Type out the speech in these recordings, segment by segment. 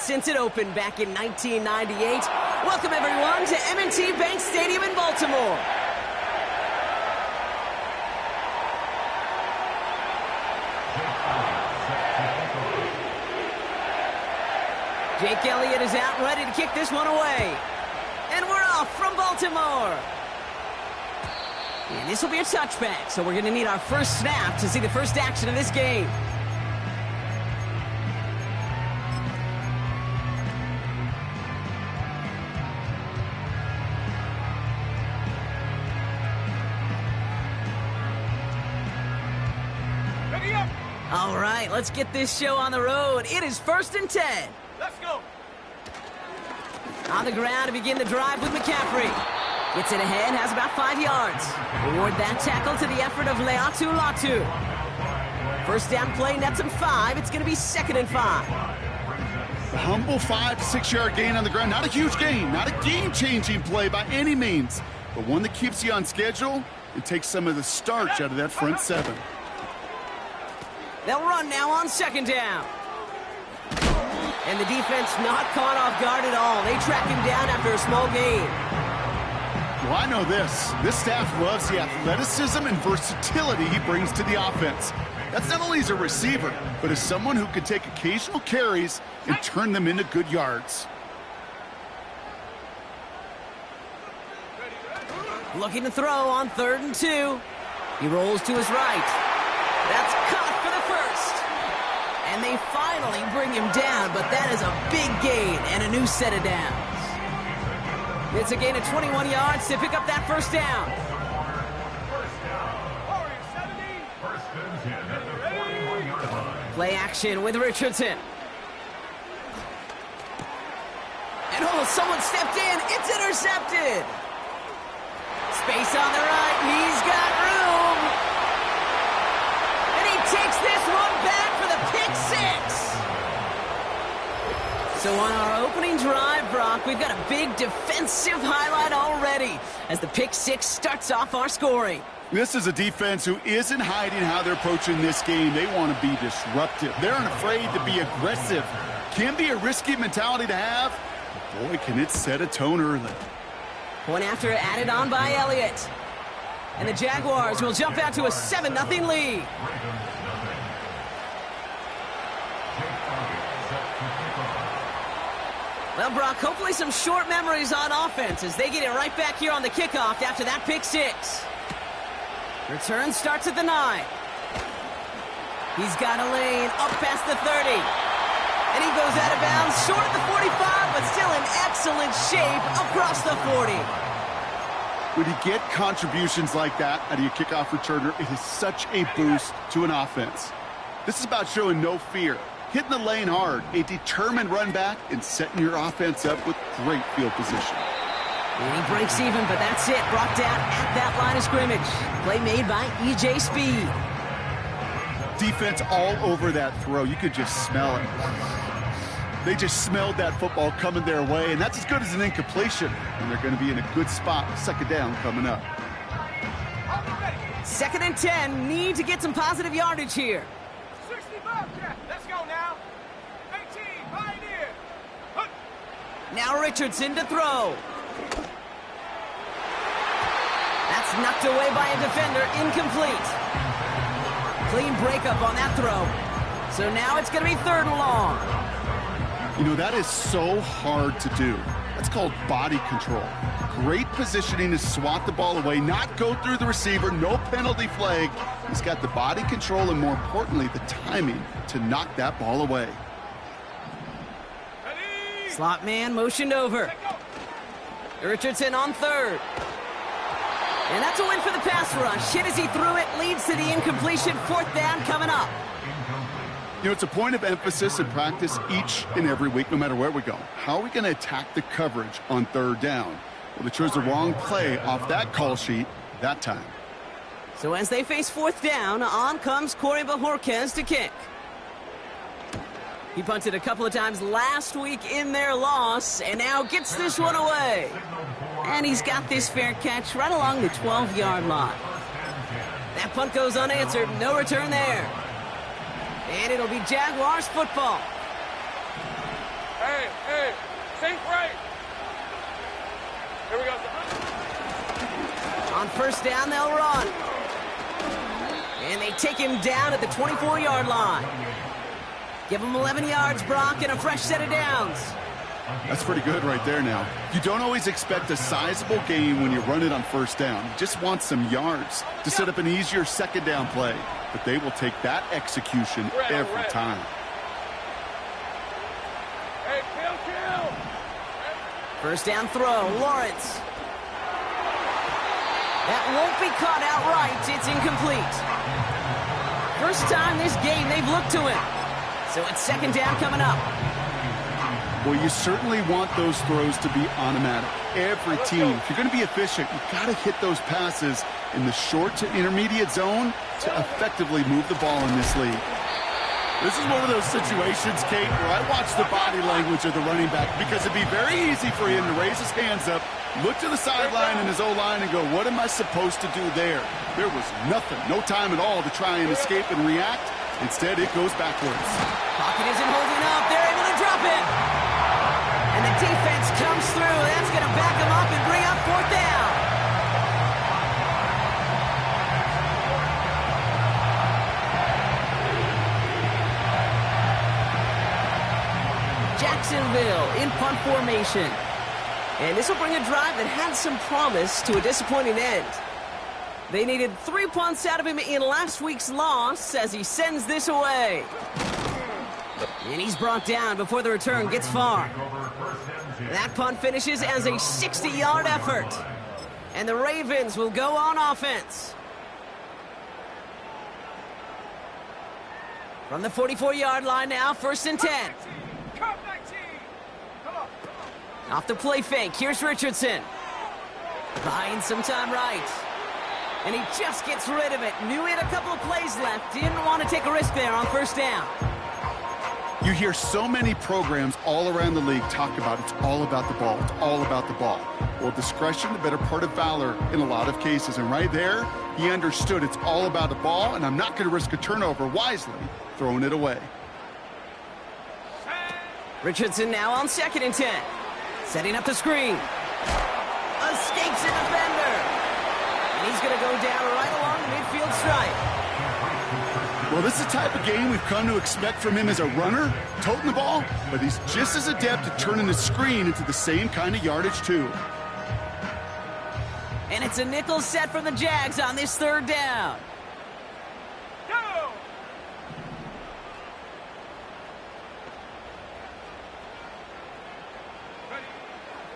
since it opened back in 1998. Welcome, everyone, to M&T Bank Stadium in Baltimore. Jake Elliott is out, ready to kick this one away. And we're off from Baltimore. And this will be a touchback, so we're going to need our first snap to see the first action of this game. All right, let's get this show on the road. It is 1st and 10. Let's go. On the ground to begin the drive with McCaffrey. Gets it ahead, has about 5 yards. Reward that tackle to the effort of Leatu Latu. First down play, nets him 5. It's going to be 2nd and 5. A humble 5 to 6 yard gain on the ground. Not a huge gain, not a game-changing play by any means, but one that keeps you on schedule and takes some of the starch out of that front 7. They'll run now on 2nd down. And the defense not caught off guard at all. They track him down after a small gain. Well, I know this. This staff loves the athleticism and versatility he brings to the offense. That's not only as a receiver, but as someone who can take occasional carries and turn them into good yards. Looking to throw on 3rd and 2. He rolls to his right. That's caught for the first. And they finally bring him down, but that is a big gain and a new set of downs. It's a gain of 21 yards to pick up that first down. Play action with Richardson. And someone stepped in. It's intercepted. Space on the right. He's got room. And he takes this one back for the pick 6. So on our opening drive, Brock, we've got a big defensive highlight already as the pick 6 starts off our scoring. This is a defense who isn't hiding how they're approaching this game. They want to be disruptive. They're unafraid to be aggressive. Can be a risky mentality to have. But boy, can it set a tone early. Point after added on by Elliott. And the Jaguars will jump out to a 7-0 lead. Well, Brock, hopefully some short memories on offense as they get it right back here on the kickoff after that pick 6. Return starts at the 9. He's got a lane up past the 30. And he goes out of bounds short of the 45, but still in excellent shape across the 40. When you get contributions like that out of your kickoff returner, it is such a boost to an offense. This is about showing no fear, hitting the lane hard, a determined run back, and setting your offense up with great field position. And he breaks even, but that's it. Brought down at that line of scrimmage. Play made by E.J. Speed. Defense all over that throw. You could just smell it. They just smelled that football coming their way, and that's as good as an incompletion. And they're going to be in a good spot. 2nd down coming up. 2nd and 10. Need to get some positive yardage here. 65, yeah. Let's go now. 18, Pioneer. Now Richardson to throw. That's knocked away by a defender, incomplete. Clean breakup on that throw. So now it's going to be 3rd and long. You know, that is so hard to do. That's called body control. Great positioning to swat the ball away, not go through the receiver, no penalty flag. He's got the body control and, more importantly, the timing to knock that ball away. Slot man motioned over. Richardson on 3rd. And that's a win for the pass rush. Hit as he threw it, leads to the incompletion. 4th down coming up. You know, it's a point of emphasis in practice each and every week, no matter where we go. How are we going to attack the coverage on 3rd down? Well, they chose the wrong play off that call sheet that time. So as they face 4th down, on comes Corey Bajorquez to kick. He punted a couple of times last week in their loss, and now gets this one away. And he's got this fair catch right along the 12-yard line. That punt goes unanswered. No return there. And it'll be Jaguars football. Hey, think right. Here we go. On first down, they'll run. And they take him down at the 24-yard line. Give him 11 yards, Brock, and a fresh set of downs. That's pretty good right there now. You don't always expect a sizable gain when you run it on first down. You just want some yards to set up an easier second down play. But they will take that execution every time. Hey, kill. First down throw, Lawrence. That won't be caught outright. It's incomplete. First time this game they've looked to him. So it's second down coming up. Well, you certainly want those throws to be automatic. Every team, if you're going to be efficient, you've got to hit those passes in the short to intermediate zone to effectively move the ball in this league. This is one of those situations, Kate, where I watch the body language of the running back because it'd be very easy for him to raise his hands up, look to the sideline and his O-line and go, what am I supposed to do there? There was nothing, no time at all to try and escape and react. Instead, it goes backwards. Pocket isn't holding up. They're able to drop it. And the defense comes through. That's going to back them up and bring up fourth down. Jacksonville in punt formation. And this will bring a drive that had some promise to a disappointing end. They needed 3 punts out of him in last week's loss as he sends this away. And he's brought down before the return gets far. That punt finishes as a 60-yard effort. And the Ravens will go on offense. From the 44-yard line now, first and 10. Come 19. Come on. Off the play fake, here's Richardson. Buying some time right. And he just gets rid of it. Knew he had a couple of plays left. Didn't want to take a risk there on first down. You hear so many programs all around the league talk about it's all about the ball. It's all about the ball. Well, discretion, the better part of valor in a lot of cases. And right there, he understood it's all about the ball, and I'm not going to risk a turnover wisely, throwing it away. Richardson now on second and 10. Setting up the screen. Escapes a defender. And he's going to go down right along the midfield stripe. Well, this is the type of game we've come to expect from him as a runner, toting the ball, but he's just as adept at turning the screen into the same kind of yardage, too. And it's a nickel set from the Jags on this third down. Go!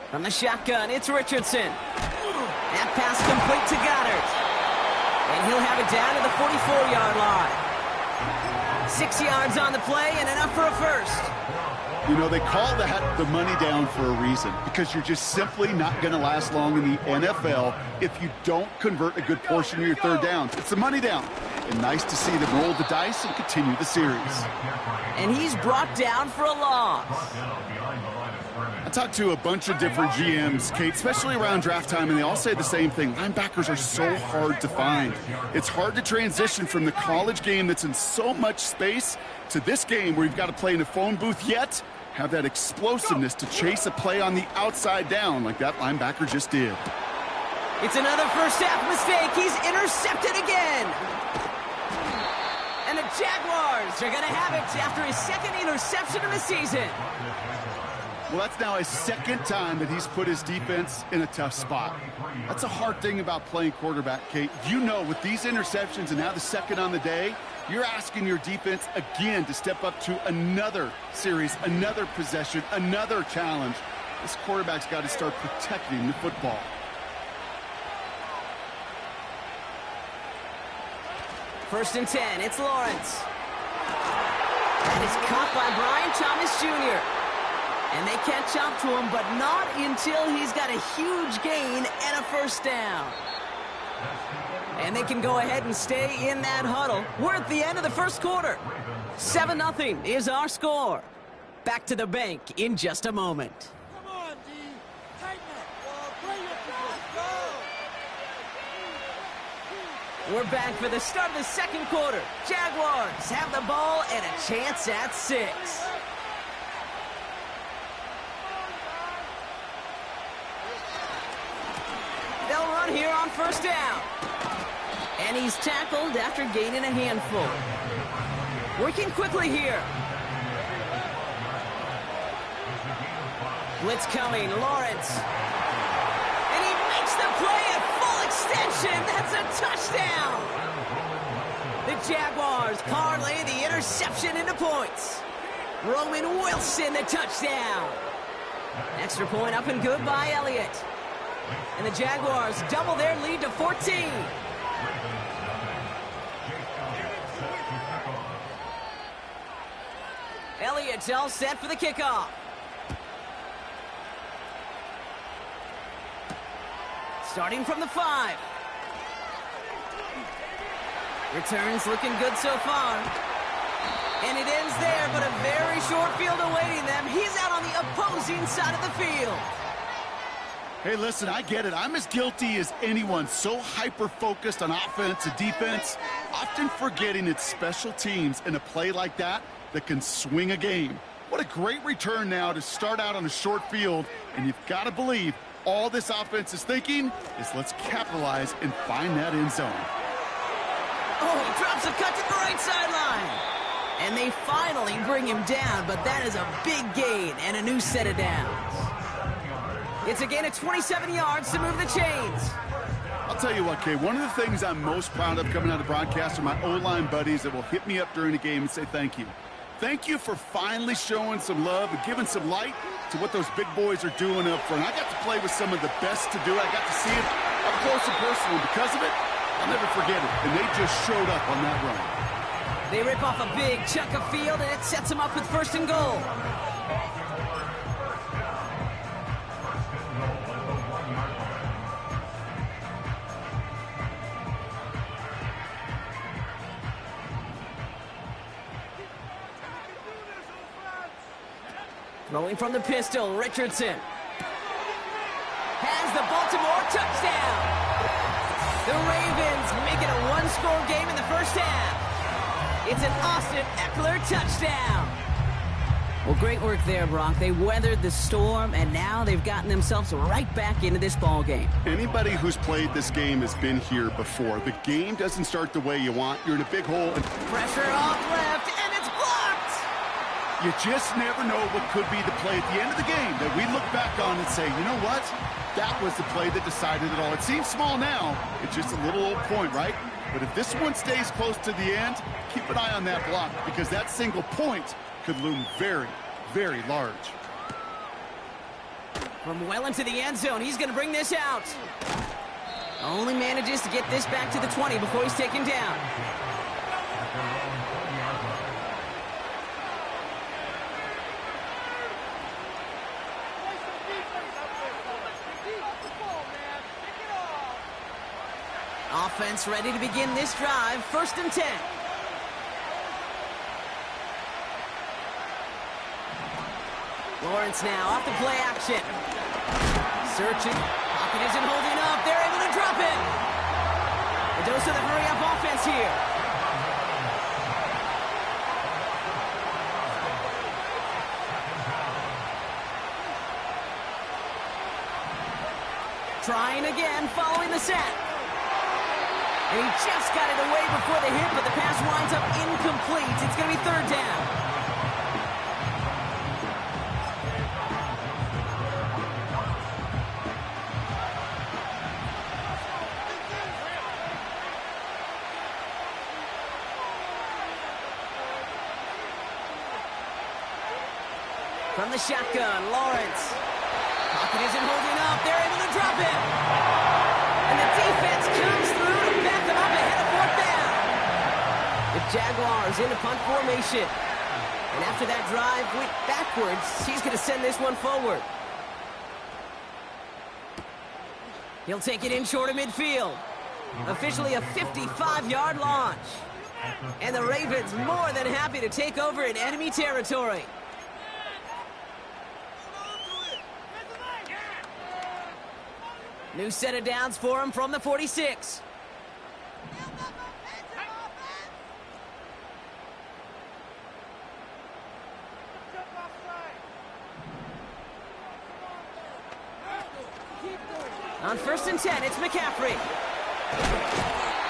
From the shotgun, it's Richardson. That pass complete to Goddard. And he'll have it down to the 44-yard line. 6 yards on the play and enough for a first. You know, they call that the money down for a reason, because you're just simply not going to last long in the NFL if you don't convert a good portion of your third downs. It's the money down. And nice to see them roll the dice and continue the series. And he's brought down for a loss. I talked to a bunch of different GMs, Kate, especially around draft time, and they all say the same thing. Linebackers are so hard to find. It's hard to transition from the college game that's in so much space to this game where you've got to play in a phone booth, yet have that explosiveness to chase a play on the outside down like that linebacker just did. It's another first half mistake. He's intercepted again. And the Jaguars are going to have it after his second interception of the season. Well, that's now his second time that he's put his defense in a tough spot. That's a hard thing about playing quarterback, Kate. You know, with these interceptions and now the second on the day, you're asking your defense again to step up to another series, another possession, another challenge. This quarterback's got to start protecting the football. First and 10, it's Lawrence. That is caught by Brian Thomas Jr. And they catch up to him, but not until he's got a huge gain and a first down. And they can go ahead and stay in that huddle. We're at the end of the first quarter. 7-0 is our score. Back to the bank in just a moment. Come on, D. Tighten it. Well, bring it. Go. We're back for the start of the second quarter. Jaguars have the ball and a chance at 6. here on first down. And he's tackled after gaining a handful. Working quickly here. Blitz coming, Lawrence. And he makes the play at full extension. That's a touchdown. The Jaguars parlay the interception into points. Roman Wilson, the touchdown. Extra point up and good by Elliott. And the Jaguars double their lead to 14. Elliott's all set for the kickoff. Starting from the 5. Returns looking good so far. And it ends there, but a very short field awaiting them. He's out on the opposing side of the field. Hey, listen, I get it. I'm as guilty as anyone. So hyper-focused on offense and defense, often forgetting it's special teams in a play like that that can swing a game. What a great return now to start out on a short field, and you've got to believe all this offense is thinking is let's capitalize and find that end zone. Oh, he drops a cut to the right sideline. And they finally bring him down, but that is a big gain and a new set of downs. It's a gain of 27 yards to move the chains. I'll tell you what, Kay, one of the things I'm most proud of coming out of the broadcast are my O-line buddies that will hit me up during the game and say thank you. Thank you for finally showing some love and giving some light to what those big boys are doing up front. I got to play with some of the best to do it. I got to see it up close and personal. Because of it, I'll never forget it. And they just showed up on that run. They rip off a big chunk of field, and it sets them up with first and goal. Throwing from the pistol, Richardson. Has the Baltimore touchdown. The Ravens make it a one-score game in the first half. It's an Austin Eckler touchdown. Well, great work there, Brock. They weathered the storm, and now they've gotten themselves right back into this ball game. Anybody who's played this game has been here before. The game doesn't start the way you want. You're in a big hole. Pressure off left, and it's blocked. You just never know what could be the play at the end of the game that we look back on and say, you know what? That was the play that decided it all. It seems small now. It's just a little old point, right? But if this one stays close to the end, keep an eye on that block because that single point could loom very, very large. From well into the end zone, he's going to bring this out. Only manages to get this back to the 20 before he's taken down. Offense ready to begin this drive. First and 10. Lawrence now off the play action. Searching. Pocket isn't holding up. They're able to drop it. A dose of the hurry-up offense here. Trying again, following the set. And he just got it away before the hit, but the pass winds up incomplete. It's going to be third down. From the shotgun, Lawrence. Pocket isn't holding up. They're able to drop it. And the defense comes through to back them up ahead of fourth down. The Jaguars in a punt formation. And after that drive went backwards, he's going to send this one forward. He'll take it in short of midfield. Officially a 55-yard launch. And the Ravens more than happy to take over in enemy territory. New set of downs for him from the 46. On 1st and 10, it's McCaffrey.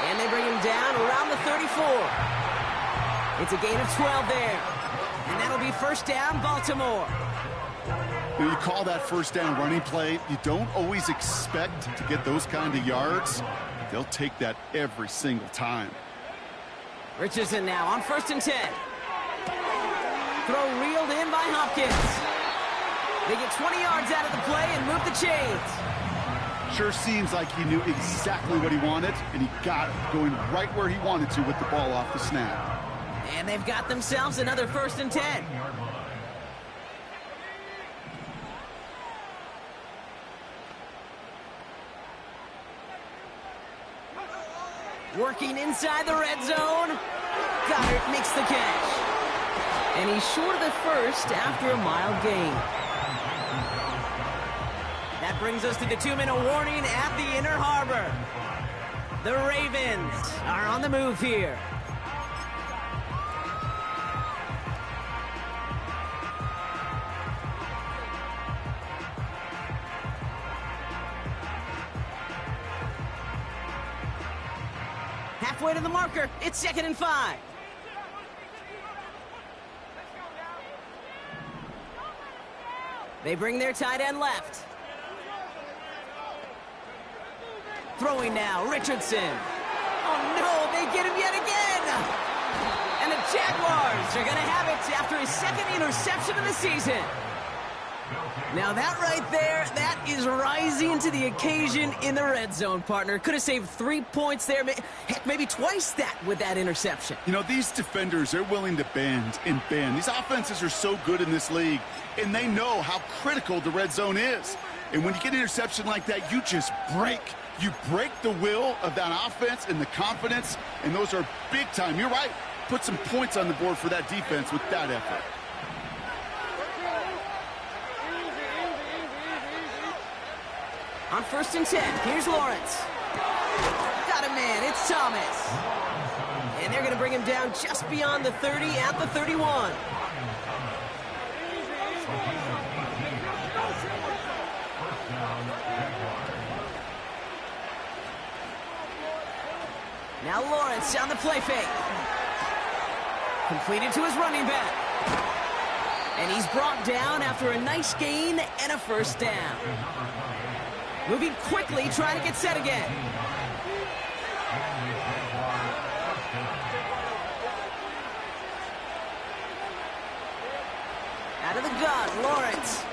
And they bring him down around the 34. It's a gain of 12 there. And that'll be 1st down, Baltimore. When you call that 1st down running play, you don't always expect to get those kind of yards. They'll take that every single time. Richardson now on 1st and 10. Throw reeled in by Hopkins. They get 20 yards out of the play and move the chains. Sure seems like he knew exactly what he wanted, and he got it, going right where he wanted to with the ball off the snap. And they've got themselves another 1st and 10. Working inside the red zone. Goddard makes the catch. And he's short of the 1st after a mild gain. That brings us to the 2-minute warning at the Inner Harbor. The Ravens are on the move here. Halfway to the marker, it's 2nd and 5. They bring their tight end left. Throwing now, Richardson. Oh no, they get him yet again! And the Jaguars are gonna have it after his 2nd interception of the season. Now that right there, that is rising to the occasion in the red zone, partner. Could have saved 3 points there, heck, maybe twice that with that interception. You know, these defenders, they're willing to bend and bend. These offenses are so good in this league, and they know how critical the red zone is. And when you get an interception like that, you just break. You break the will of that offense and the confidence, and those are big time. You're right. Put some points on the board for that defense with that effort. On 1st and 10, here's Lawrence. Got a man, it's Thomas. And they're going to bring him down just beyond the 30 at the 31. Now Lawrence on the play fake. Completed to his running back. And he's brought down after a nice gain and a 1st down. Moving quickly, trying to get set again. Out of the gun, Lawrence.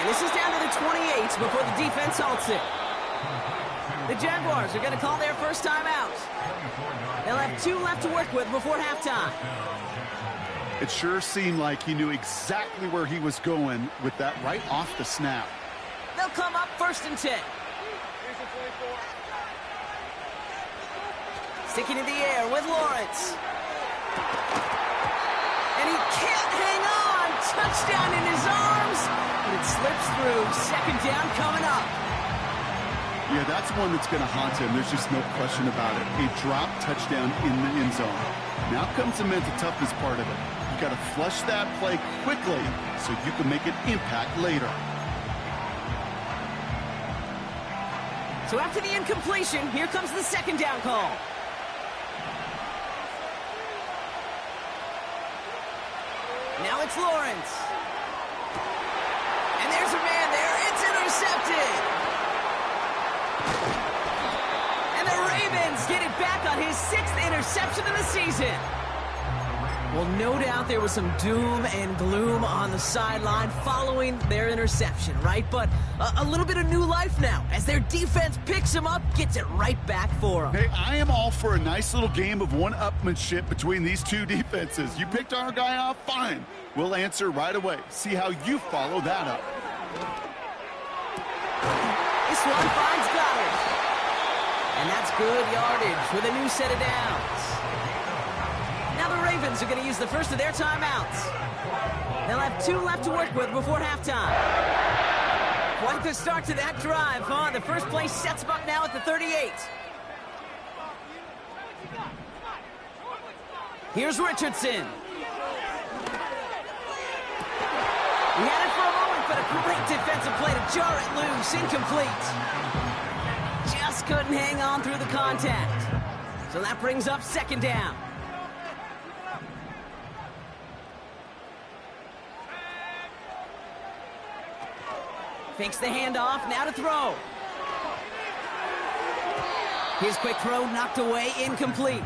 And this is down to the 28 before the defense halts it. The Jaguars are going to call their 1st timeout. They'll have 2 left to work with before halftime. It sure seemed like he knew exactly where he was going with that right off the snap. They'll come up 1st and 10. Sticking in the air with Lawrence. And he can't hang on. Touchdown in his arms. But it slips through. 2nd down coming up. Yeah, that's one that's going to haunt him. There's just no question about it. A drop touchdown in the end zone. Now comes the mental toughness part of it. You got to flush that play quickly so you can make an impact later. So after the incompletion, here comes the 2nd down call. Now it's Lawrence. And there's a man there. It's intercepted. And the Ravens get it back on his 6th interception of the season. Well, no doubt there was some doom and gloom on the sideline following their interception, right? But a little bit of new life now as their defense picks him up, gets it right back for him. Hey, I am all for a nice little game of one-upmanship between these two defenses. You picked our guy off, fine. We'll answer right away. See how you follow that up. This one finds Goddard. And that's good yardage with a new set of downs. Now the Ravens are going to use the 1st of their timeouts. They'll have 2 left to work with before halftime. Quite the start to that drive, huh? The first play sets them up now at the 38. Here's Richardson. He had it for a moment, but a great defensive play to jar it loose. Incomplete. Just couldn't hang on through the contact. So that brings up second down. Fakes the handoff, now to throw. His quick throw knocked away, incomplete.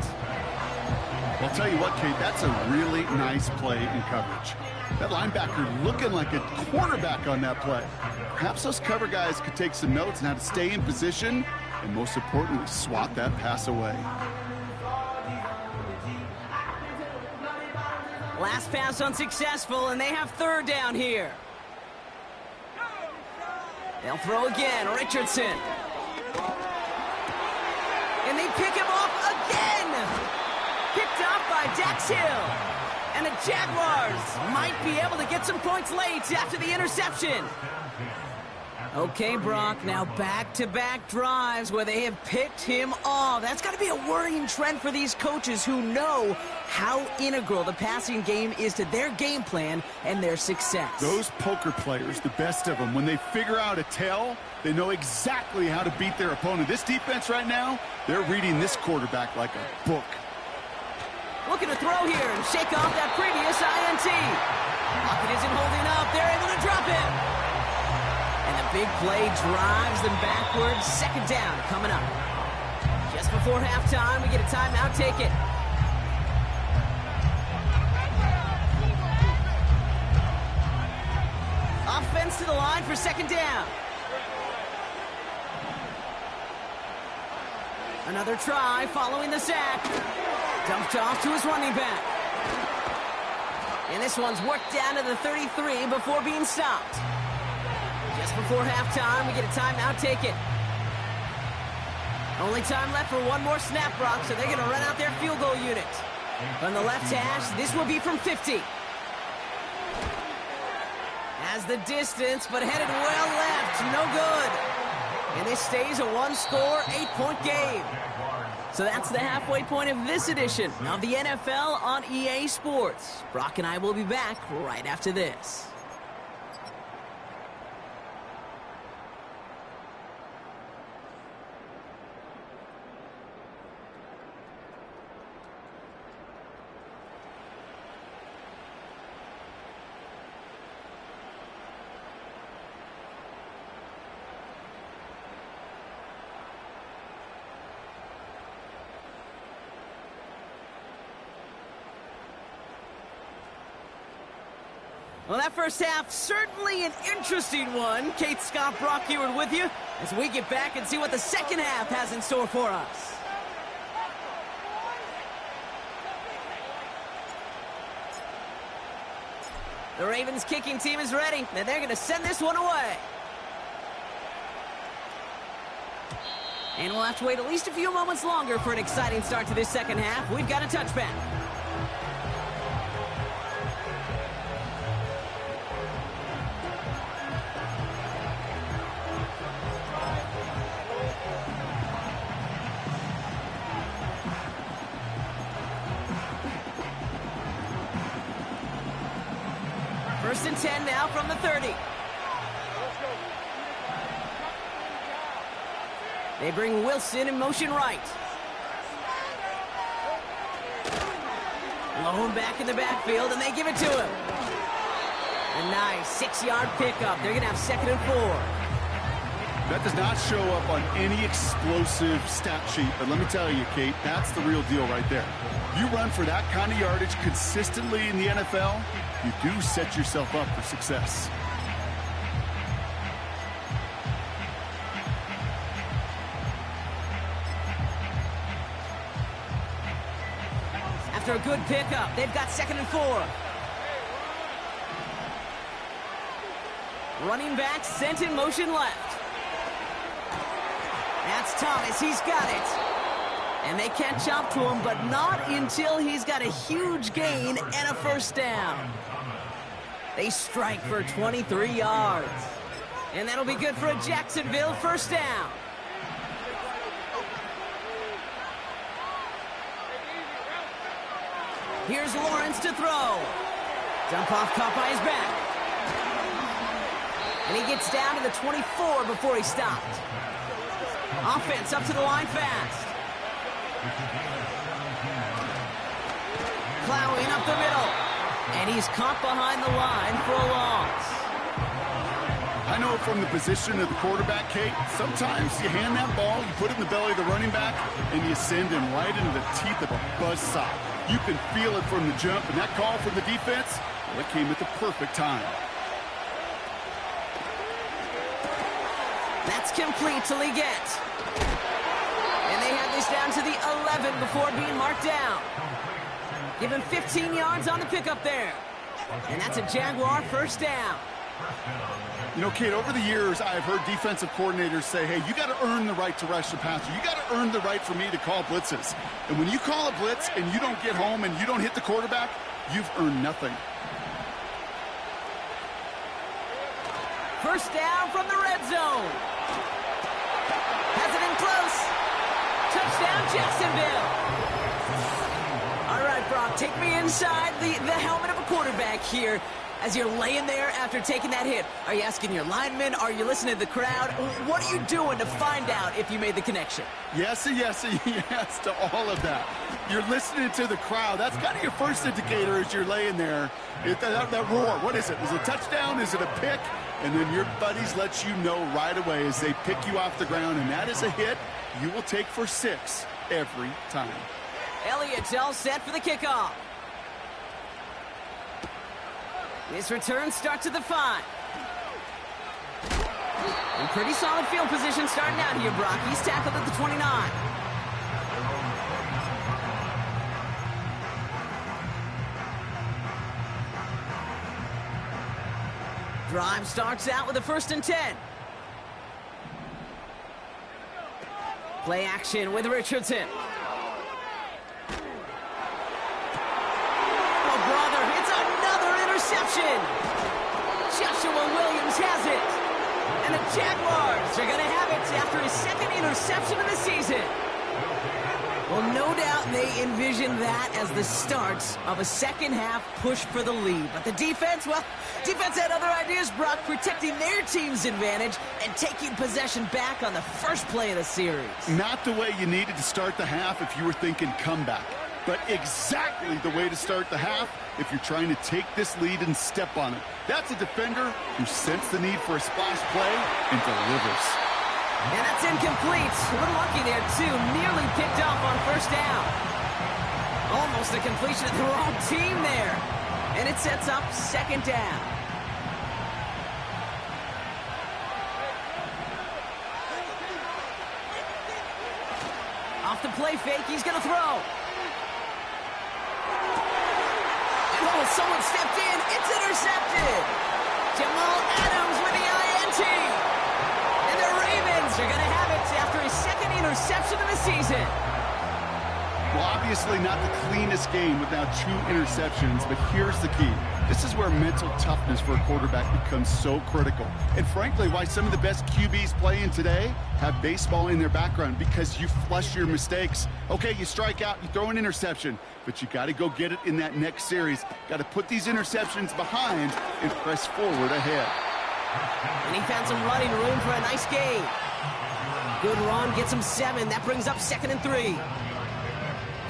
I'll tell you what, Kate, that's a really nice play in coverage. That linebacker looking like a quarterback on that play. Perhaps those cover guys could take some notes on how to stay in position and, most importantly, swat that pass away. Last pass unsuccessful, and they have third down here. They'll throw again, Richardson. And they pick him off again! Picked off by Dax Hill. And the Jaguars might be able to get some points late after the interception. Okay, Brock, now back-to-back drives where they have picked him off. That's got to be a worrying trend for these coaches who know how integral the passing game is to their game plan and their success. Those poker players, the best of them, when they figure out a tell, they know exactly how to beat their opponent. This defense right now, they're reading this quarterback like a book. Looking to throw here and shake off that previous INT. Lockett isn't holding up. They're able to drop him. And the big play drives them backwards. Second down coming up. Just before halftime, we get a timeout. Take it. Offense to the line for second down. Another try following the sack. Dumped off to his running back. And this one's worked down to the 33 before being stopped. Just before halftime, we get a timeout. Take it. Only time left for one more snap, Brock, so they're going to run out their field goal unit. From the left hash, this will be from 50. Has the distance, but headed well left. No good. And this stays a one-score, 8-point game. So that's the halfway point of this edition of the NFL on EA Sports. Brock and I will be back right after this. Well, that first half, certainly an interesting one. Kate, Scott, Brock Ewart with you as we get back and see what the second half has in store for us. The Ravens kicking team is ready, and they're going to send this one away. And we'll have to wait at least a few moments longer for an exciting start to this second half. We've got a touchback. First and 10 now from the 30. They bring Wilson in motion right. Low back in the backfield, and they give it to him. A nice 6-yard pickup. They're going to have second and 4. That does not show up on any explosive stat sheet, but let me tell you, Kate, that's the real deal right there. You run for that kind of yardage consistently in the NFL, you do set yourself up for success. After a good pickup, they've got second and 4. Running back sent in motion left. That's Thomas. He's got it. And they catch up to him, but not until he's got a huge gain and a first down. They strike for 23 yards. And that'll be good for a Jacksonville first down. Here's Lawrence to throw. Dump off caught by his back. And he gets down to the 24 before he stopped. Offense up to the line fast. Plowing up the middle. And he's caught behind the line for a loss. I know from the position of the quarterback, Kate, sometimes you hand that ball, you put it in the belly of the running back, and you send him right into the teeth of a buzzsaw. You can feel it from the jump, and that call from the defense, well, it came at the perfect time. That's complete to Leggett. And they have this down to the 11 before being marked down. Give him 15 yards on the pickup there. And that's a Jaguar first down. You know, Kate, over the years, I've heard defensive coordinators say, hey, you got to earn the right to rush the passer. You got to earn the right for me to call blitzes. And when you call a blitz and you don't get home and you don't hit the quarterback, you've earned nothing. First down from the red zone. Has it in close. Touchdown, Jacksonville. All right, Brock, take me inside the helmet of a quarterback here. As you're laying there after taking that hit, are you asking your linemen? Are you listening to the crowd? What are you doing to find out if you made the connection? Yes, and yes, and yes to all of that. You're listening to the crowd. That's kind of your first indicator as you're laying there. That roar, what is it? Is it a touchdown? Is it a pick? And then your buddies let you know right away as they pick you off the ground, and that is a hit you will take for 6 every time. Elliott's all set for the kickoff. This return starts at the 5. In pretty solid field position starting out here, Brock. He's tackled at the 29. Drive starts out with a 1st and 10. Play action with Richardson. Oh, brother, it's another interception. Joshua Williams has it. And the Jaguars are going to have it after his 2nd interception of the season. Well, no doubt they envisioned that as the start of a second-half push for the lead. But the defense, well, defense had other ideas, Brock, protecting their team's advantage and taking possession back on the first play of the series. Not the way you needed to start the half if you were thinking comeback, but exactly the way to start the half if you're trying to take this lead and step on it. That's a defender who sensed the need for a splash play and delivers. And that's incomplete. A little lucky there, too. Nearly picked off on 1st down. Almost a completion of the wrong team there. And it sets up 2nd down. Off the play fake, he's going to throw. And oh, someone stepped in. It's intercepted. Jamal Adams with the INT. And the Ravens are going to have it after his 2nd interception of the season. Well, obviously not the cleanest game without 2 interceptions, but here's the key. This is where mental toughness for a quarterback becomes so critical. And frankly, why some of the best QBs playing today have baseball in their background, because you flush your mistakes. Okay, you strike out, you throw an interception, but you got to go get it in that next series. Got to put these interceptions behind and press forward ahead. And he found some running room for a nice gain. Good run, gets him 7. That brings up 2nd and 3.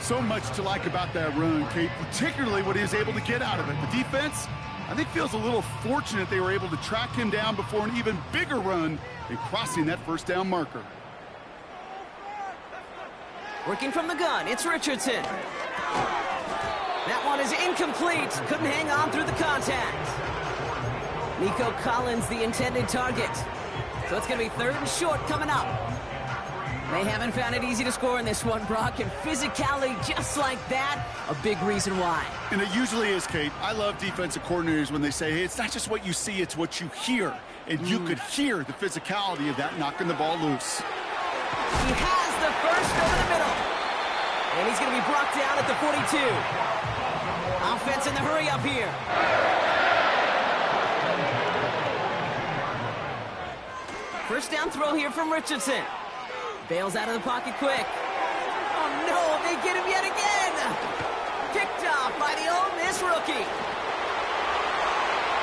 So much to like about that run, Kate, particularly what he was able to get out of it. The defense, I think, feels a little fortunate they were able to track him down before an even bigger run and crossing that 1st down marker. Working from the gun, it's Richardson. That one is incomplete. Couldn't hang on through the contact. Nico Collins, the intended target. So it's going to be 3rd and short coming up. They haven't found it easy to score in this one, Brock, and physicality just like that, a big reason why. And it usually is, Kate. I love defensive coordinators when they say, hey, it's not just what you see, it's what you hear. And you could hear the physicality of that knocking the ball loose. He has the first over the middle. And he's going to be brought down at the 42. Offense in the hurry up here. First down throw here from Richardson. Bails out of the pocket quick. Oh, no, they get him yet again. Picked off by the Ole Miss rookie.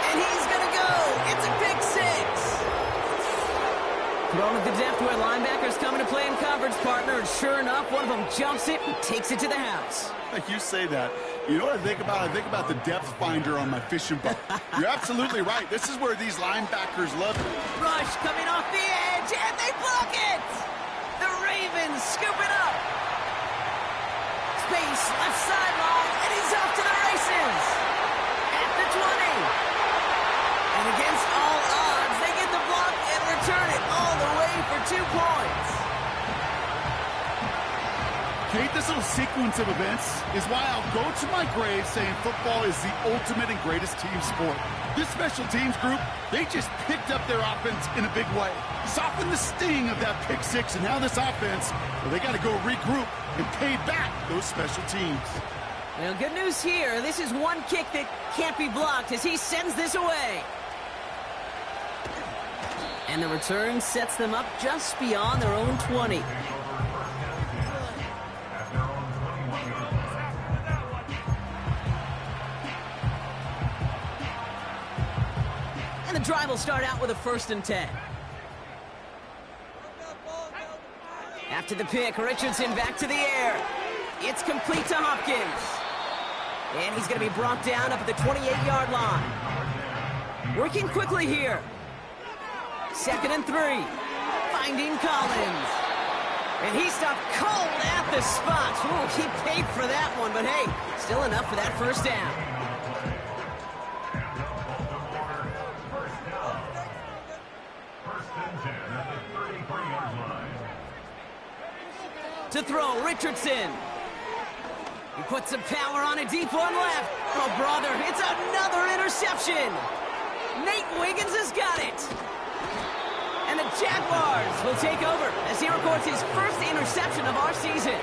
And he's going to go. It's a pick 6. Thrown at the depth where linebackers coming to play in coverage, partner, and sure enough, one of them jumps it and takes it to the house. You say that. You know what I think about? I think about the depth finder on my fishing boat. You're absolutely right. This is where these linebackers love it. Rush coming off the edge, and they block it! The Ravens scoop it up. Space, left sideline, and he's off to the races. At the 20. And against all odds, they get the block and return it all the way for 2 points. Kate, this little sequence of events is why I'll go to my grave saying football is the ultimate and greatest team sport. This special teams group, they just picked up their offense in a big way. Softened the sting of that pick six, and now this offense, well, they got to go regroup and pay back those special teams. Well, good news here. This is one kick that can't be blocked as he sends this away. And the return sets them up just beyond their own 20. And the drive will start out with a 1st and 10. After the pick, Richardson back to the air. It's complete to Hopkins. And he's going to be brought down up at the 28-yard line. Working quickly here. 2nd and 3. Finding Collins. And he stopped cold at the spot. Ooh, he paid for that one, but hey, still enough for that 1st down. To throw, Richardson. He puts some power on a deep one left. Oh, brother, it's another interception. Nate Wiggins has got it. And the Jaguars will take over as he records his 1st interception of our season.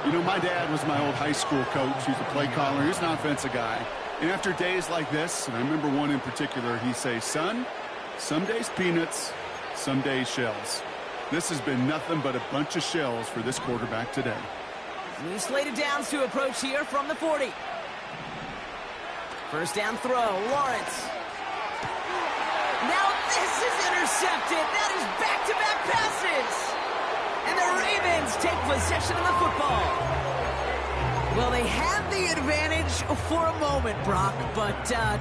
You know, my dad was my old high school coach. He's a play caller. He's an offensive guy. And after days like this, and I remember one in particular, he'd say, son, some days peanuts, some days shells. This has been nothing but a bunch of shells for this quarterback today. New slated downs to approach here from the 40. 1st down throw, Lawrence. Now this is intercepted. That is back-to-back passes. And the Ravens take possession of the football. Well, they had the advantage for a moment, Brock, but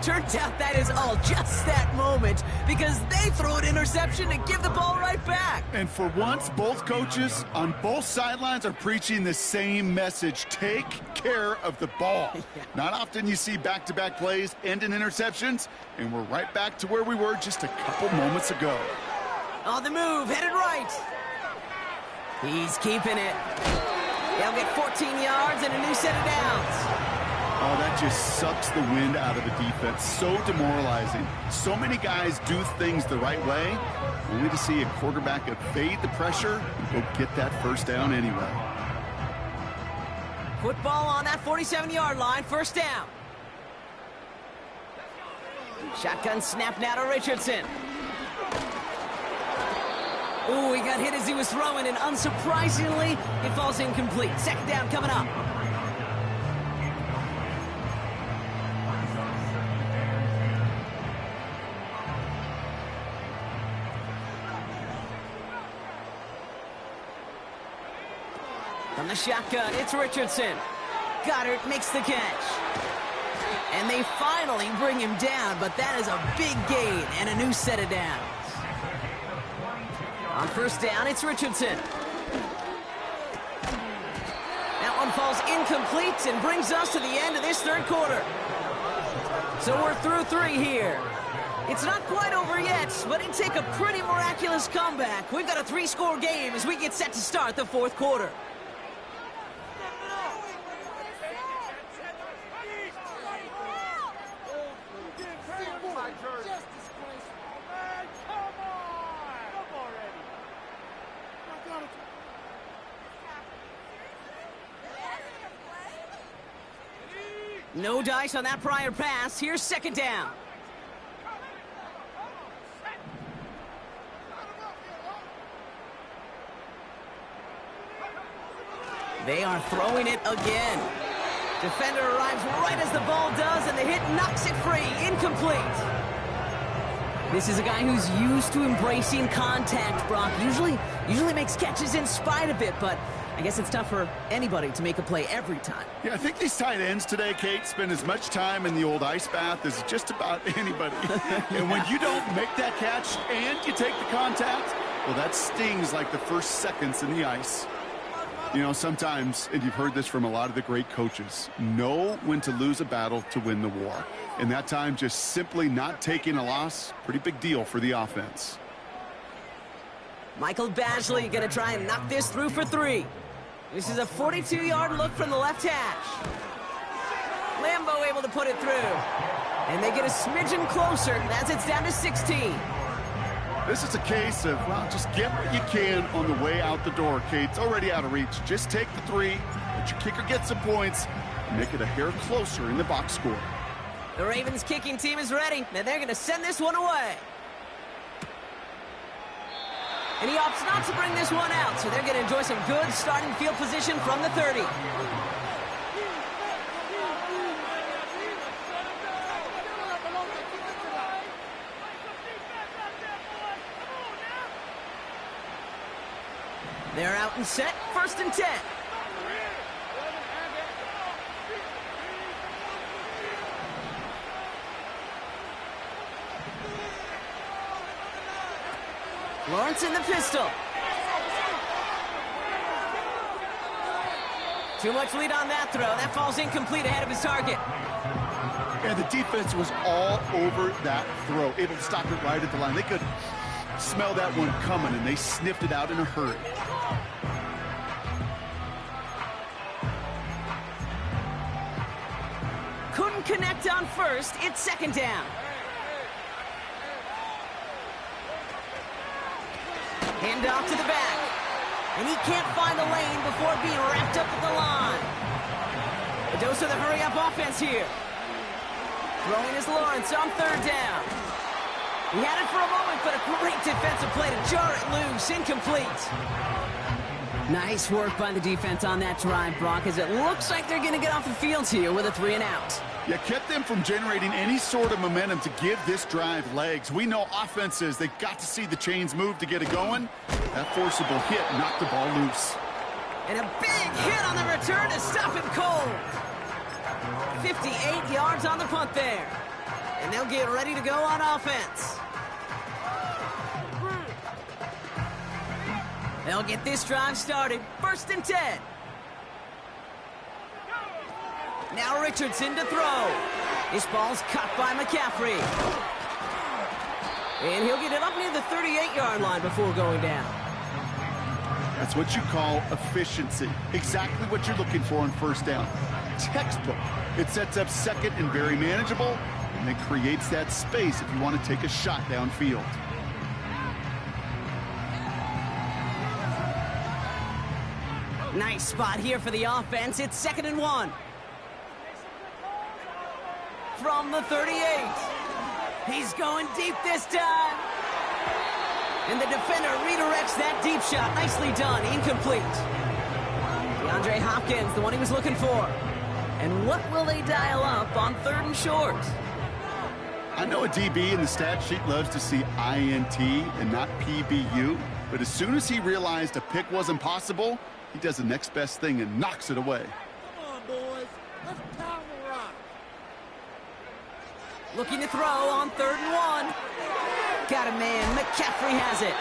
turns out that is all just that moment because they throw an interception to give the ball right back. And for once, both coaches on both sidelines are preaching the same message. Take care of the ball. Yeah. Not often you see back-to-back plays end in interceptions, and we're right back to where we were just a couple moments ago. On the move, headed right. He's keeping it. They'll get 14 yards and a new set of downs. Oh, that just sucks the wind out of the defense. So demoralizing. So many guys do things the right way, only to see a quarterback evade the pressure and go get that 1st down anyway. Football on that 47-yard line, 1st down. Shotgun snap now to Richardson. Ooh, he got hit as he was throwing, and unsurprisingly, it falls incomplete. 2nd down coming up. From the shotgun, it's Richardson. Goddard makes the catch. And they finally bring him down, but that is a big gain and a new set of downs. On 1st down, it's Richardson. That one falls incomplete and brings us to the end of this 3rd quarter. So we're through 3 here. It's not quite over yet, but it'd take a pretty miraculous comeback. We've got a 3-score game as we get set to start the 4th quarter. No dice on that prior pass. Here's 2nd down. They are throwing it again. Defender arrives right as the ball does, and the hit knocks it free. Incomplete. This is a guy who's used to embracing contact, Brock. Usually makes catches in spite of it, but I guess it's tough for anybody to make a play every time. Yeah, I think these tight ends today, Kate, spend as much time in the old ice bath as just about anybody. And when you don't make that catch and you take the contact, well, that stings like the first seconds in the ice. You know, sometimes, and you've heard this from a lot of the great coaches, know when to lose a battle to win the war. And that time, just simply not taking a loss, pretty big deal for the offense. Michael Badgley going to try and knock this through for 3. This is a 42-yard look from the left hash. Lambo able to put it through. And they get a smidgen closer as it's down to 16. This is a case of, well, just get what you can on the way out the door, Kate. It's already out of reach. Just take the 3, let your kicker get some points, and make it a hair closer in the box score. The Ravens kicking team is ready, and they're going to send this one away. And he opts not to bring this one out, so they're going to enjoy some good starting field position from the 30. They're out and set, 1st and 10. Lawrence in the pistol. Too much lead on that throw. That falls incomplete ahead of his target. And the defense was all over that throw, able to stop it right at the line. They could smell that one coming, and they sniffed it out in a hurry. Couldn't connect on 1st. It's 2nd down. Hand off to the back. And he can't find a lane before being wrapped up at the line. A dose of the hurry-up offense here. Throwing is Lawrence on 3rd down. He had it for a moment, but a great defensive play to jar it loose. Incomplete. Nice work by the defense on that drive, Brock, as it looks like they're going to get off the field here with a 3-and-out. Yeah, kept them from generating any sort of momentum to give this drive legs. We know offenses, they've got to see the chains move to get it going. That forcible hit knocked the ball loose. And a big hit on the return to stop him cold. 58 yards on the punt there. And they'll get ready to go on offense. They'll get this drive started. 1st and 10. Now Richardson to throw. This ball's caught by McCaffrey. And he'll get it up near the 38-yard line before going down. That's what you call efficiency. Exactly what you're looking for on 1st down. Textbook. It sets up 2nd and very manageable, and it creates that space if you want to take a shot downfield. Nice spot here for the offense. It's 2nd and 1. From the 38. He's going deep this time. And the defender redirects that deep shot. Nicely done. Incomplete. DeAndre Hopkins, the one he was looking for. And what will they dial up on 3rd and short? I know a DB in the stat sheet loves to see INT and not PBU, but as soon as he realized a pick wasn't possible, he does the next best thing and knocks it away. Come on, boys. Let's pound the rock. Looking to throw on 3rd and 1. Got a man. McCaffrey has it.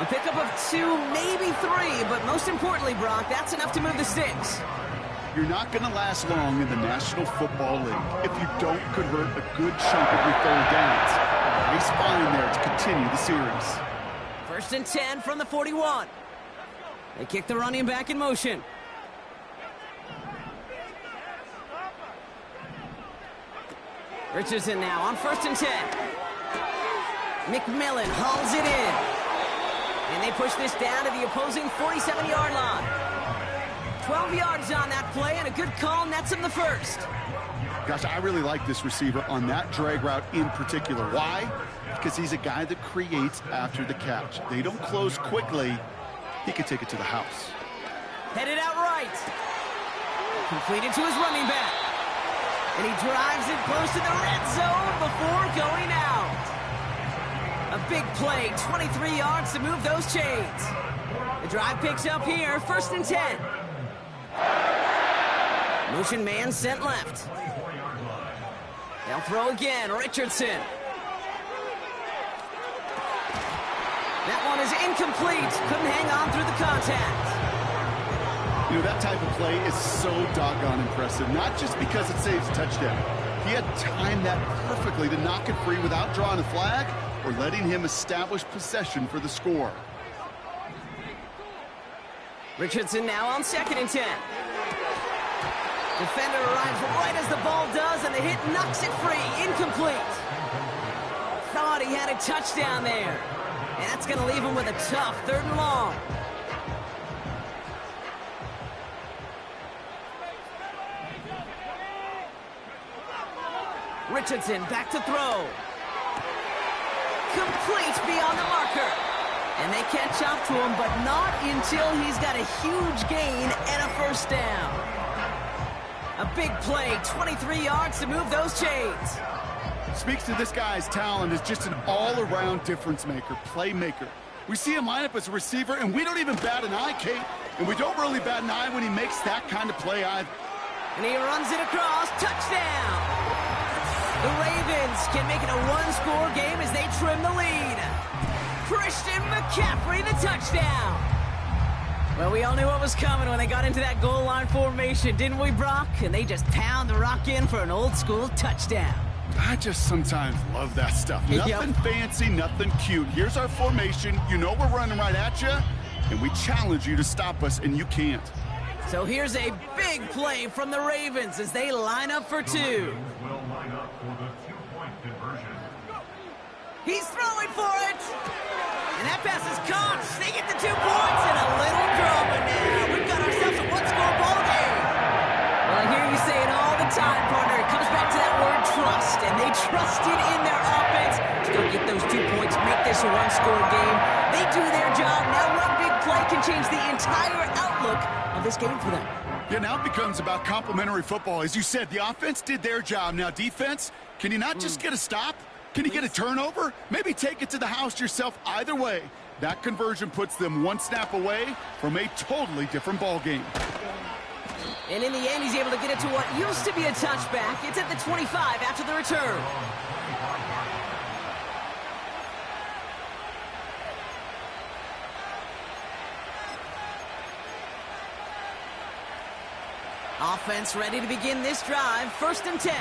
A pickup of 2, maybe 3, but most importantly, Brock, that's enough to move the sticks. You're not going to last long in the National Football League if you don't convert a good chunk of your 3rd downs. Nice find there to continue the series. 1st and 10 from the 41. They kick the running back in motion. Richardson now on 1st and 10. McMillan hauls it in. And they push this down to the opposing 47-yard line. 12 yards on that play, and a good call nets him the 1st. Gosh, I really like this receiver on that drag route in particular. Why? Because he's a guy that creates after the catch. They don't close quickly. He can take it to the house. Headed out right. Completed to his running back. And he drives it close to the red zone before going out. big play, 23 yards to move those chains. The drive picks up here, 1st and 10. Motion man sent left. They'll throw again, Richardson. That one is incomplete. Couldn't hang on through the contact. You know, that type of play is so doggone impressive, not just because it saves a touchdown. He had timed that perfectly to knock it free without drawing a flag or letting him establish possession for the score. Richardson now on 2nd and 10. Defender arrives right as the ball does, and the hit knocks it free. Incomplete. Thought he had a touchdown there. And that's going to leave him with a tough 3rd and long. Richardson back to throw. Complete beyond the marker. And they catch up to him, but not until he's got a huge gain and a 1st down. A big play, 23 yards to move those chains. Speaks to this guy's talent as just an all-around difference maker, playmaker. We see him line up as a receiver, and we don't even bat an eye, Kate. And we don't really bat an eye when he makes that kind of play either. And he runs it across, touchdown! The Ravens can make it a 1-score game as they trim the lead. Christian McCaffrey, the touchdown! Well, we all knew what was coming when they got into that goal line formation, didn't we, Brock? And they just pound the rock in for an old-school touchdown. I just sometimes love that stuff. Nothing fancy, nothing cute. Here's our formation. You know we're running right at you, and we challenge you to stop us, and you can't. So here's a big play from the Ravens as they line up for 2. He's throwing for it! And that pass is caught. They get the 2 points and a little drama now. We've got ourselves a 1-score ball game. Well, I hear you say it all the time, partner. It comes back to that word trust, and they trusted in their offense to go get those 2 points, make this a 1-score game. They do their job. Now one big play can change the entire outlook of this game for them. Yeah, now it becomes about complementary football. As you said, the offense did their job. Now defense, can you not just get a stop? Can you get a turnover? Maybe take it to the house yourself. Either way, that conversion puts them 1 snap away from a totally different ball game. And in the end, he's able to get it to what used to be a touchback. It's at the 25 after the return. Offense ready to begin this drive. 1st and 10.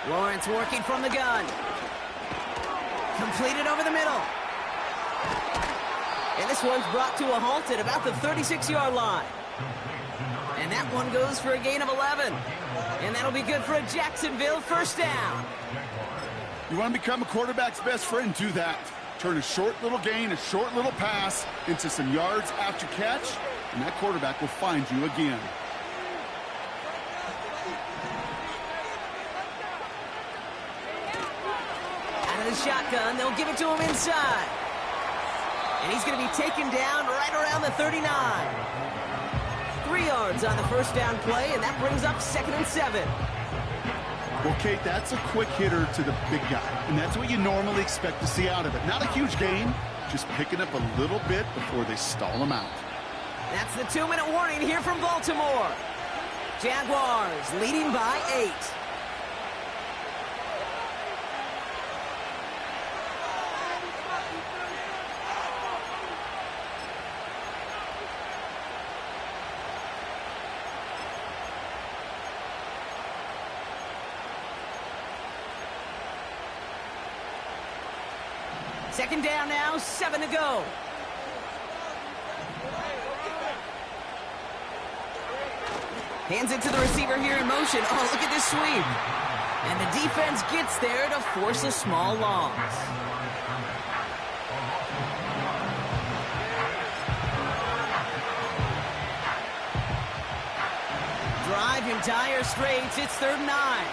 Lawrence working from the gun. Completed over the middle. And this one's brought to a halt at about the 36-yard line. And that one goes for a gain of 11. And that'll be good for a Jacksonville 1st down. You want to become a quarterback's best friend? Do that. Turn a short little gain, a short little pass into some yards after catch, and that quarterback will find you again. Out of the shotgun, they'll give it to him inside. And he's going to be taken down right around the 39. 3 yards on the 1st down play, and that brings up 2nd and 7. Well, Kate, that's a quick hitter to the big guy, and that's what you normally expect to see out of it. Not a huge gain, just picking up a little bit before they stall him out. That's the 2-minute warning here from Baltimore. Jaguars leading by 8. Second down now, 7 to go. Hands it to the receiver here in motion. Oh, look at this sweep. And the defense gets there to force a small loss. Drive in dire straits. It's 3rd and 9.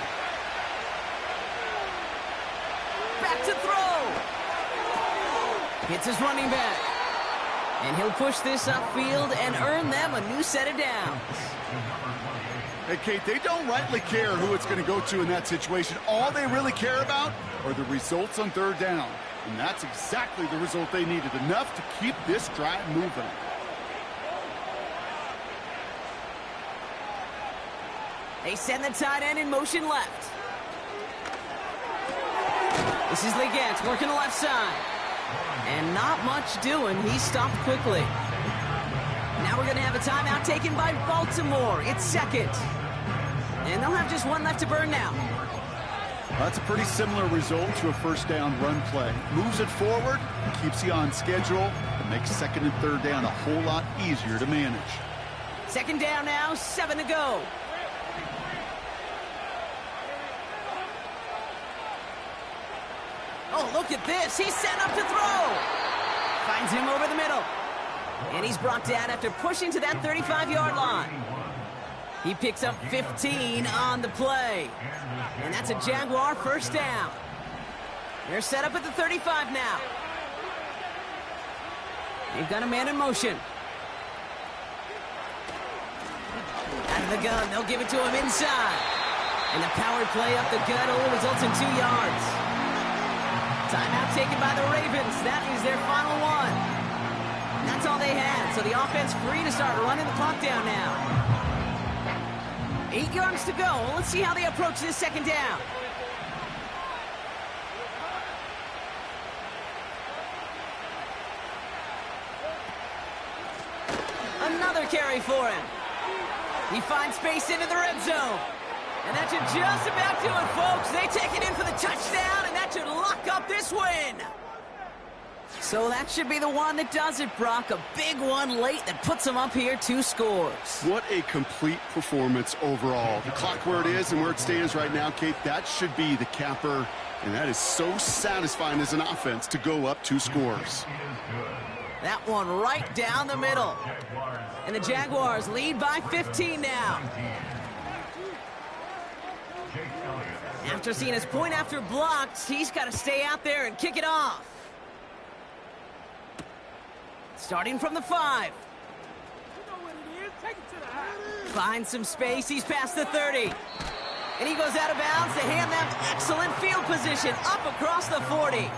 Back to throw. Hits his running back. And he'll push this upfield and earn them a new set of downs. Hey, Kate, they don't rightly care who it's going to go to in that situation. All they really care about are the results on third down. And that's exactly the result they needed, enough to keep this drive moving. They send the tight end in motion left. This is Leggett working the left side. And not much doing. He stopped quickly. Now we're going to have a timeout taken by Baltimore. It's second. And they'll have just one left to burn now. That's a pretty similar result to a first down run play. Moves it forward, keeps you on schedule, and makes second and third down a whole lot easier to manage. Second down now, 7 to go. Oh, look at this. He's set up to throw. Finds him over the middle. And he's brought down after pushing to that 35-yard line. He picks up 15 on the play. And that's a Jaguar first down. They're set up at the 35 now. They've got a man in motion. Out of the gun, they'll give it to him inside. And the power play up the gut only results in 2 yards. Timeout taken by the Ravens. That is their final one. And that's all they had, so the offense free to start running the clock down now. 8 yards to go. Let's see how they approach this second down. Another carry for him. He finds space into the red zone. And that should just about do it, folks. They take it in for the touchdown, and that should lock up this win. So that should be the one that does it, Brock. A big one late that puts them up here 2 scores. What a complete performance overall. The clock where it is and where it stands right now, Kate, that should be the capper. And that is so satisfying as an offense to go up 2 scores. That one right down the middle. And the Jaguars lead by 15 now. After seeing his point after blocked, he's got to stay out there and kick it off. Starting from the 5. Finds some space. He's past the 30. And he goes out of bounds to hand them excellent field position up across the 40.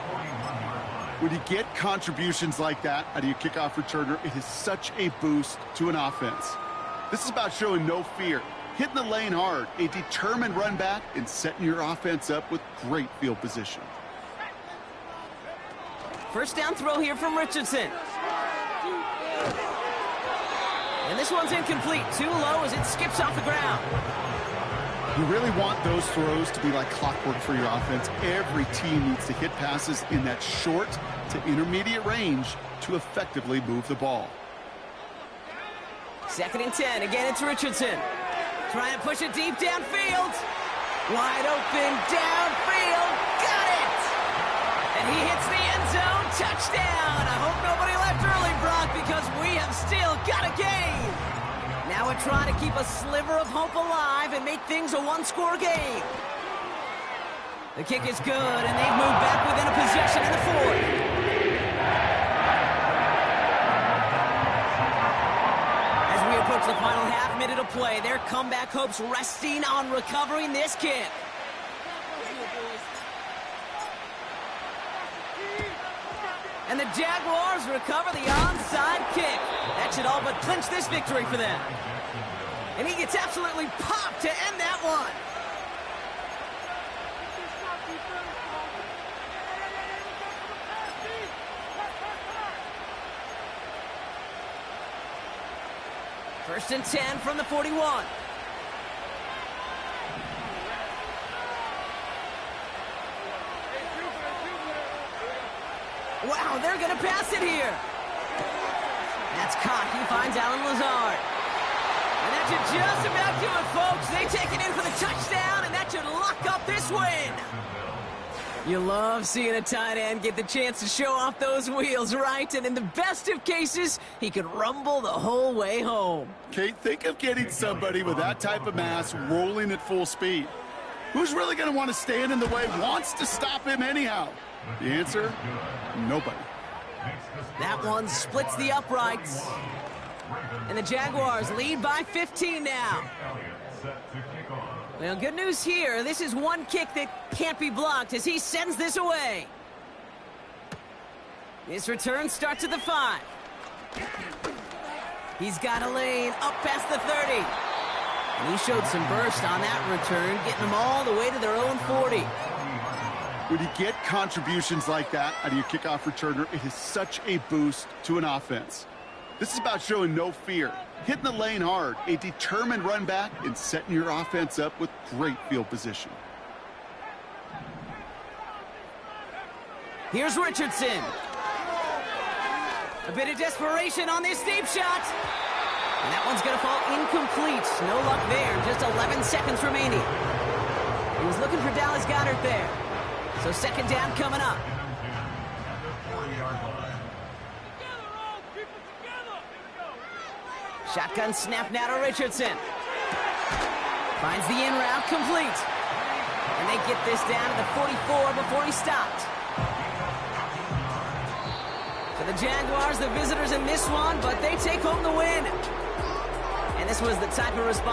When you get contributions like that out of your kickoff returner, it is such a boost to an offense. This is about showing no fear, hitting the lane hard, a determined run back, and setting your offense up with great field position. First down throw here from Richardson. And this one's incomplete. Too low as it skips off the ground. You really want those throws to be like clockwork for your offense. Every team needs to hit passes in that short to intermediate range to effectively move the ball. Second and 10. Again, it's Richardson. Trying to push it deep downfield. Wide open downfield. Got it! And he hits the end zone. Touchdown! I hope nobody left early, Brock, because we have still got a game. Now we're trying to keep a sliver of hope alive and make things a 1-score game. The kick is good, and they've moved back within a possession in the 4th. As we approach the final half-minute of play, their comeback hopes resting on recovering this kick. And the Jaguars recover the onside kick. That should all but clinch this victory for them. And he gets absolutely popped to end that one. First and 10 from the 41. Wow, they're going to pass it here. That's caught. He finds Allen Lazard. And that should just about do it, folks. They take it in for the touchdown, and that should lock up this win. You love seeing a tight end get the chance to show off those wheels, right? And in the best of cases, he could rumble the whole way home. Kate, think of getting somebody with that type of mass rolling at full speed. Who's really going to want to stand in the way, wants to stop him anyhow? The answer? Nobody. That one splits the uprights. And the Jaguars lead by 15 now. Well, good news here. This is one kick that can't be blocked as he sends this away. This return starts at the 5. He's got a lane up past the 30. And he showed some burst on that return, getting them all the way to their own 40. When you get contributions like that out of your kickoff returner, it is such a boost to an offense. This is about showing no fear, hitting the lane hard, a determined run back, and setting your offense up with great field position. Here's Richardson. A bit of desperation on this deep shot. And that one's going to fall incomplete. No luck there. Just 11 seconds remaining. He was looking for Dallas Goedert there. So second down coming up. Shotgun snap now to Richardson. Finds the in route complete. And they get this down to the 44 before he stopped. For the Jaguars, the visitors in this one, but they take home the win. And this was the type of response